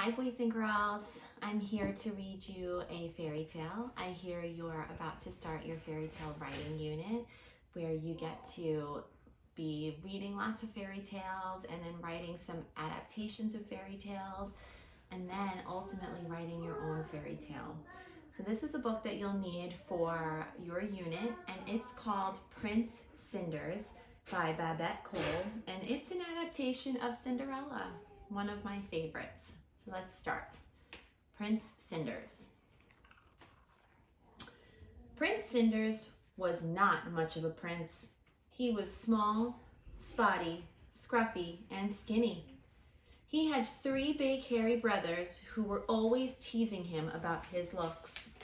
Hi boys and girls, I'm here to read you a fairy tale. I hear you're about to start your fairy tale writing unit where you get to be reading lots of fairy tales and then writing some adaptations of fairy tales and then ultimately writing your own fairy tale. So this is a book that you'll need for your unit and it's called Prince Cinders by Babette Cole and it's an adaptation of Cinderella, one of my favorites. So let's start. Prince Cinders. Prince Cinders was not much of a prince. He was small, spotty, scruffy, and skinny. He had 3 big hairy brothers who were always teasing him about his looks.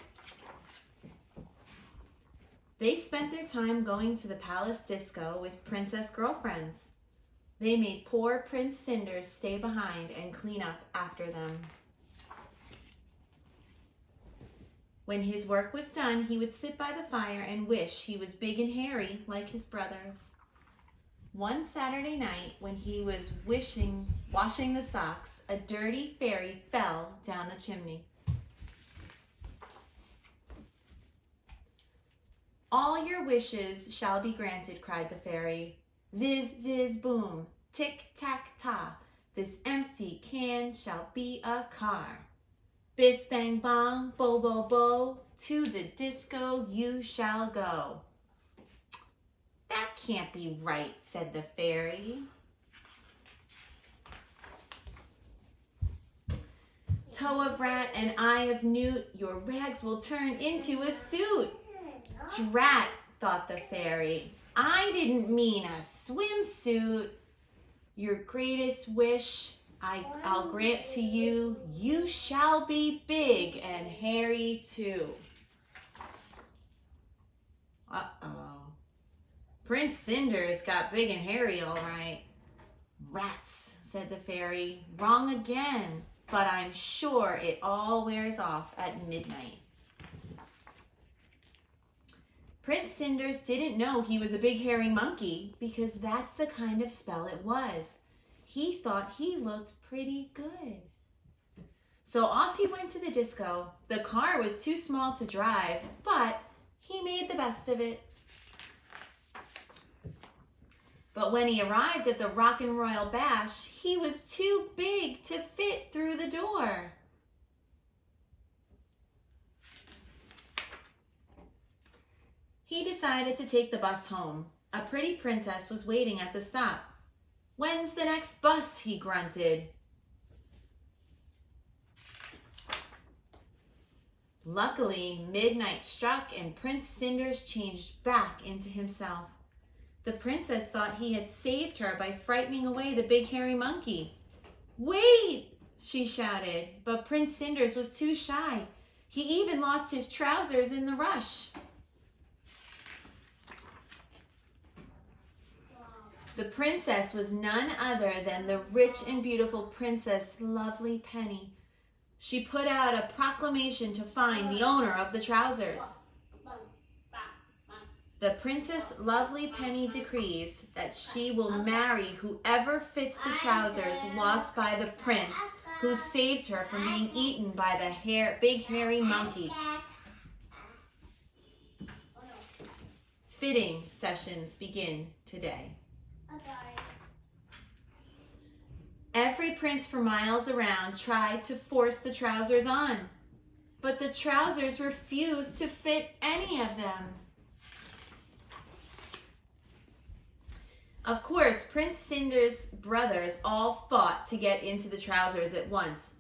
They spent their time going to the palace disco with princess girlfriends. They made poor Prince Cinders stay behind and clean up after them. When his work was done, he would sit by the fire and wish he was big and hairy like his brothers. One Saturday night, when he was washing the socks, a dirty fairy fell down the chimney. "All your wishes shall be granted," cried the fairy. "Ziz, ziz, boom, tick, tack, ta, this empty can shall be a car. Biff, bang, bong, bo, bo, bo, to the disco you shall go." "That can't be right," said the fairy. "Toe of rat and eye of newt, your rags will turn into a suit." "Drat," thought the fairy, "I didn't mean a swimsuit. Your greatest wish I'll grant to you. You shall be big and hairy too." Uh-oh. Prince Cinders got big and hairy all right. "Rats," said the fairy, "wrong again, but I'm sure it all wears off at midnight." Prince Cinders didn't know he was a big hairy monkey because that's the kind of spell it was. He thought he looked pretty good. So off he went to the disco. The car was too small to drive, but he made the best of it. But when he arrived at the Rockin' Royal Bash, he was too big to fit through the door. He decided to take the bus home. A pretty princess was waiting at the stop. "When's the next bus?" he grunted. Luckily, midnight struck and Prince Cinders changed back into himself. The princess thought he had saved her by frightening away the big hairy monkey. "Wait!" she shouted, but Prince Cinders was too shy. He even lost his trousers in the rush. The princess was none other than the rich and beautiful Princess Lovely Penny. She put out a proclamation to find the owner of the trousers. The Princess Lovely Penny decrees that she will marry whoever fits the trousers lost by the prince who saved her from being eaten by the big hairy monkey. Fitting sessions begin today. Every prince for miles around tried to force the trousers on, but the trousers refused to fit any of them. Of course, Prince Cinders' brothers all fought to get into the trousers at once.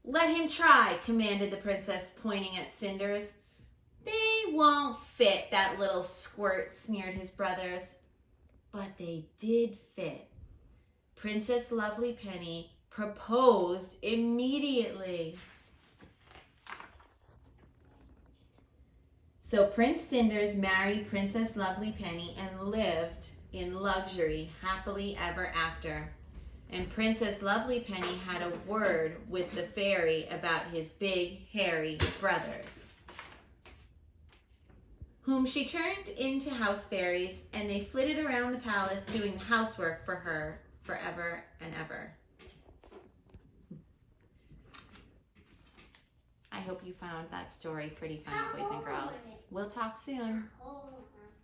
"Let him try," commanded the princess, pointing at Cinders. "They won't fit, that little squirt," sneered his brothers. But they did fit. Princess Lovely Penny proposed immediately. So Prince Cinders married Princess Lovely Penny and lived in luxury happily ever after. And Princess Lovely Penny had a word with the fairy about his big hairy brothers, whom she turned into house fairies, and they flitted around the palace doing housework for her forever and ever. I hope you found that story pretty funny, boys and girls. We'll talk soon.